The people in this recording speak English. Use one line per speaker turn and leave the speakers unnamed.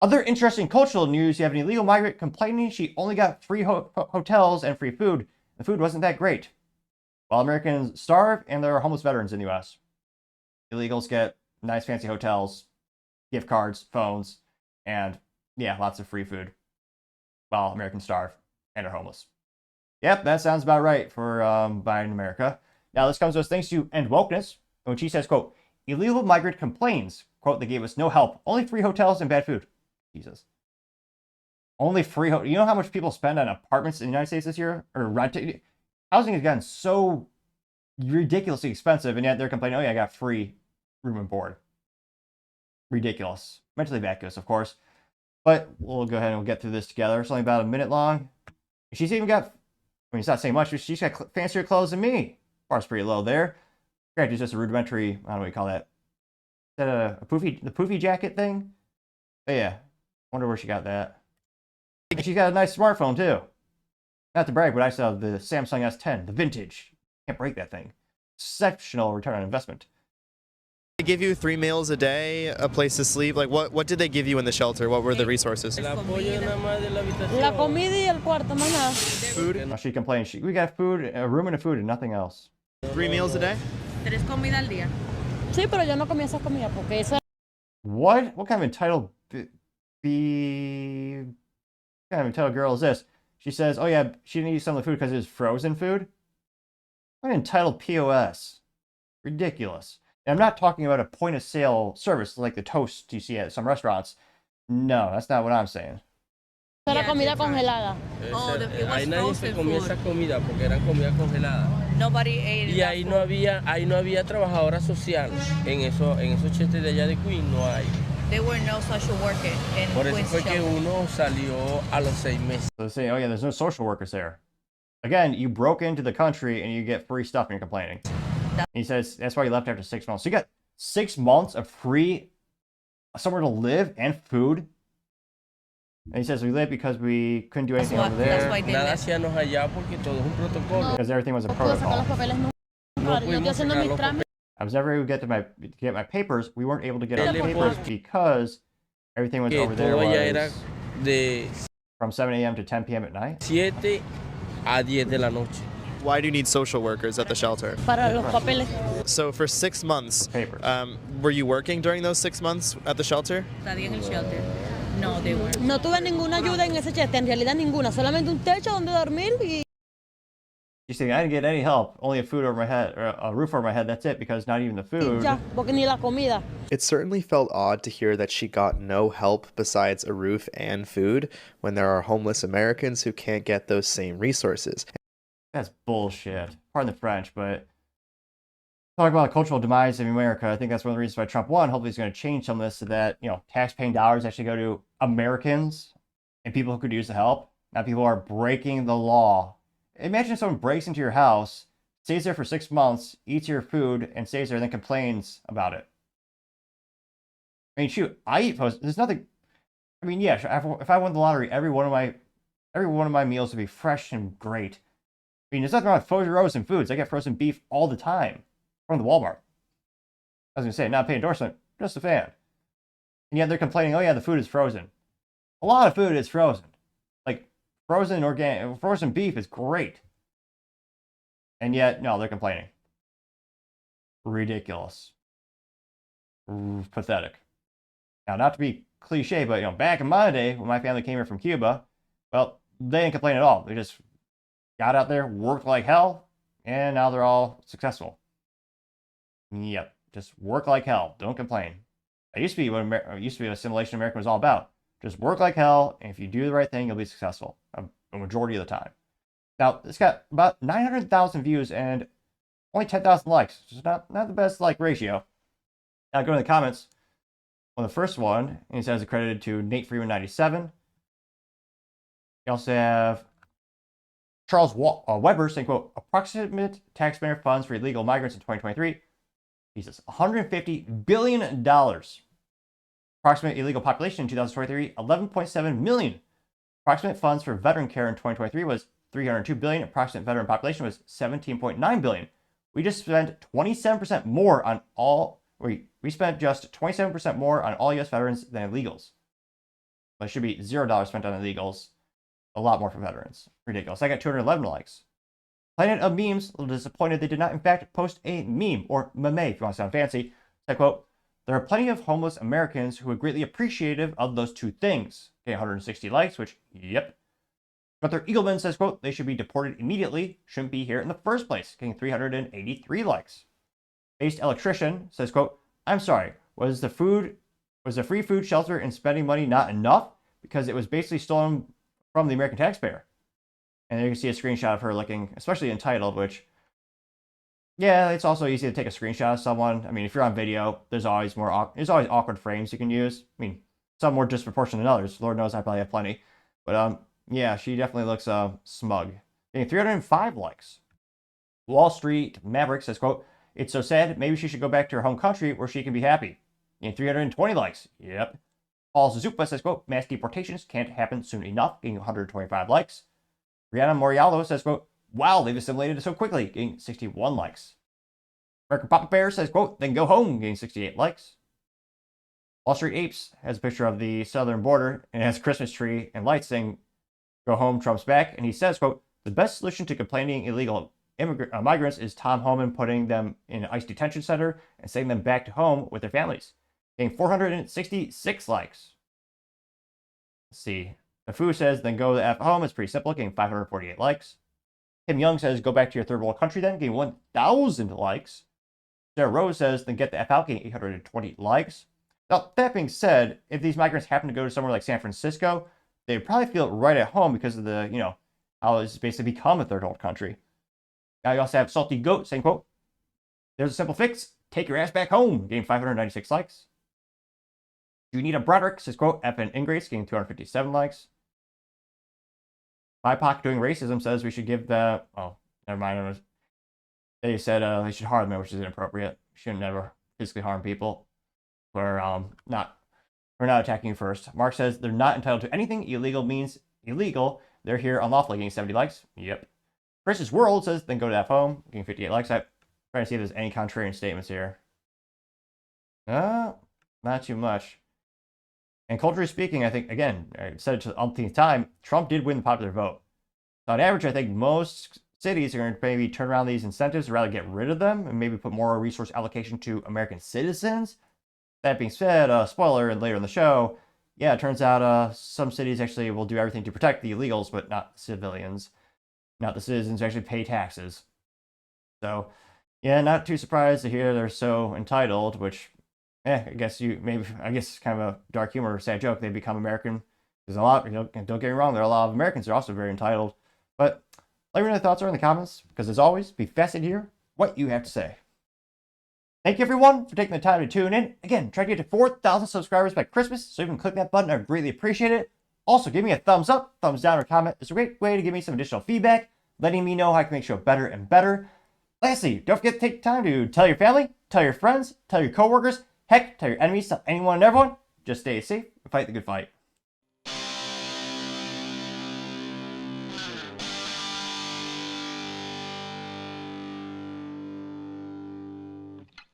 Other interesting cultural news, you have an illegal migrant complaining she only got free hotels and free food. The food wasn't that great. While Americans starve and there are homeless veterans in the U.S. Illegals get nice fancy hotels, gift cards, phones, and yeah, lots of free food. While Americans starve and are homeless. Yep, that sounds about right for Biden in America. Now this comes to us thanks to End Wokeness, when she says, quote, illegal migrant complains, quote, they gave us no help, only free hotels and bad food. Jesus. Only free you know how much people spend on apartments in the United States this year? Or renting? Housing has gotten so ridiculously expensive, and yet they're complaining, oh yeah, I got free room and board. Ridiculous. Mentally vacuous, of course. But we'll go ahead and we'll get through this together. It's only about a minute long. She's even got, I mean, it's not saying much, but she's got fancier clothes than me. Bar's pretty low there. Granted, it's just a rudimentary, I don't know what you call that. Is that the poofy jacket thing? But yeah, wonder where she got that. And she's got a nice smartphone too. Not to brag, but I saw the Samsung S10, the vintage. Can't break that thing. Exceptional return on investment.
They give you 3 meals a day, a place to sleep. Like what did they give you in the shelter? What were the resources?
La comida y el cuarto, más nada.
Food.
Now she complains. We got food, a room and a food, and nothing else.
3 meals a day?
3 comidas al día.
Sí, pero yo no comía esa comida porque esa.
What? What kind of entitled what kind of entitled girl is this? She says, oh yeah, she didn't eat some of the food because it was frozen food? What an entitled POS. Ridiculous. And I'm not talking about a point of sale service like the toast you see at some restaurants. No, that's not what I'm saying.
Era comida congelada.
Oh, it
Ahí
was
nadie se
frozen
comía
food.
esa comida porque eran comida congelada.
Nobody ate
Y
that
ahí
food.
no había trabajadora social. En esos chetes de allá de Queen no hay.
There were no social workers in
Por eso
Queens
fue que
shelter.
uno salió a los 6 meses.
So they say, oh yeah, there's no social workers there. Again, you broke into the country and you get free stuff and you're complaining. And he says that's why you left after 6 months. So you got 6 months of free somewhere to live and food. And he says we lived because we couldn't do anything over
That's
there
why they
Nada
left.
hacíamos allá porque todo es un protocolo.
because everything was a
No pude sacar los
protocol.
papeles nunca.
No
Yo estoy
pudimos
haciendo
sacar
mis
los
trámites.
I was never able to get my papers. We weren't able to get our
Dele
papers
por-
because everything was
Que
over there
todo allá era
was
de
from 7 a.m. to 10 p.m. at night.
7 a 10 de la noche.
Why do you need social workers at the shelter?
Para los papeles.
So for 6 months,
Papers.
were you working during those 6 months at the shelter?
Estadía en el shelter. No, they weren't.
No tuve ninguna ayuda en ese chete, en realidad ninguna. Solamente un techo donde dormir y.
She's saying I didn't get any help. Only a food over my head, or a roof over my head. That's it. Because not even the food.
Ya, porque ni la comida.
It certainly felt odd to hear that she got no help besides a roof and food when there are homeless Americans who can't get those same resources.
That's bullshit. Pardon the French, but talk about cultural demise of America. I think that's one of the reasons why Trump won. Hopefully, he's going to change some of this so that tax-paying dollars actually go to Americans and people who could use the help. Not people who are breaking the law. Imagine if someone breaks into your house, stays there for 6 months, eats your food, and stays there, and then complains about it. I mean, shoot, I eat post. There's nothing. I mean, yeah, if I won the lottery, every one of my meals would be fresh and great. I mean, there's nothing wrong with frozen foods. I get frozen beef all the time from the Walmart. I was gonna say, not a paid endorsement, just a fan. And yet they're complaining, oh yeah, the food is frozen. A lot of food is frozen. Like frozen beef is great. And yet, no, they're complaining. Ridiculous. Pathetic. Now, not to be cliche, but back in my day when my family came here from Cuba, well, they didn't complain at all. They just got out there, worked like hell, and now they're all successful. Yep, just work like hell. Don't complain. It used to be what assimilation America was all about. Just work like hell, and if you do the right thing, you'll be successful a majority of the time. Now, it's got about 900,000 views and only 10,000 likes. It's not the best like ratio. Now, go to the comments. On the first one, and it says accredited to Nate Freeman 97. You also have Charles Weber saying, quote, approximate taxpayer funds for illegal migrants in 2023. Jesus, $150 billion. Approximate illegal population in 2023, 11.7 million. Approximate funds for veteran care in 2023 was 302 billion. Approximate veteran population was 17.9 billion. We just spent 27% more on all. We spent just 27% more on all U.S. veterans than illegals. but it should be $0 spent on illegals. A lot more for veterans. Ridiculous. I got 211 likes. Planet of Memes, a little disappointed they did not in fact post a meme, or meme if you want to sound fancy. I quote, there are plenty of homeless Americans who are greatly appreciative of those two things. Okay, 160 likes, which, yep. Gunther Eagleman says, quote, they should be deported immediately, shouldn't be here in the first place, getting 383 likes. Based Electrician says, quote, I'm sorry, was the free food, shelter, and spending money not enough? Because it was basically stolen from the American taxpayer. And there you can see a screenshot of her looking especially entitled, which, yeah, it's also easy to take a screenshot of someone. I mean, if you're on video, there's always awkward frames you can use. I mean, some more disproportionate than others. Lord knows I probably have plenty. But yeah, she definitely looks smug. Getting 305 likes. Wall Street Maverick says, quote, it's so sad, maybe she should go back to her home country where she can be happy. Getting 320 likes. Yep. Paul Zupa says, quote, mass deportations can't happen soon enough. Getting 125 likes. Rihanna Moriallo says, quote, wow, they've assimilated it so quickly. Getting 61 likes. American Papa Bear says, quote, then go home. Getting 68 likes. Wall Street Apes has a picture of the southern border and has a Christmas tree and lights saying, go home, Trump's back. And he says, quote, the best solution to complaining illegal migrants is Tom Homan putting them in an ICE detention center and sending them back to home with their families. Getting 466 likes. Let's see. The Foo says, then go the F home. It's pretty simple, getting 548 likes. Tim Young says, go back to your third world country then, getting 1,000 likes. Sarah Rose says, then get the F out, getting 820 likes. Now, that being said, if these migrants happen to go to somewhere like San Francisco, they'd probably feel right at home because of the, how it's basically become a third world country. Now you also have Salty Goat saying, quote, there's a simple fix, take your ass back home, getting 596 likes. Junita Broderick says, quote, F and Ingrates, getting 257 likes. BIPOC doing racism says we should give the, oh, never mind. They said they should harm them, which is inappropriate. Shouldn't never physically harm people. We're not attacking you first. Mark says they're not entitled to anything. Illegal means illegal. They're here unlawfully, getting 70 likes. Yep. Chris's World says then go to that home, getting 58 likes. I'm trying to see if there's any contrarian statements here. Not too much. And culturally speaking, I think, again, I said it to the umpteenth time, Trump did win the popular vote. So on average, I think most cities are going to maybe turn around these incentives or rather get rid of them and maybe put more resource allocation to American citizens. That being said, spoiler, and later in the show, yeah, it turns out some cities actually will do everything to protect the illegals, but not the civilians. Not the citizens who actually pay taxes. So, yeah, not too surprised to hear they're so entitled, which, I guess it's kind of a dark humor, sad joke. They become American. There's a lot, don't get me wrong, there are a lot of Americans who are also very entitled. But let me know your thoughts are in the comments, because as always, be fascinated to hear what you have to say. Thank you, everyone, for taking the time to tune in. Again, try to get to 4,000 subscribers by Christmas, so you can click that button. I greatly appreciate it. Also, give me a thumbs up, thumbs down, or comment. It's a great way to give me some additional feedback, letting me know how I can make the show better and better. Lastly, don't forget to take time to tell your family, tell your friends, tell your coworkers, heck, tell your enemies, tell anyone and everyone. Just stay safe and fight the good fight.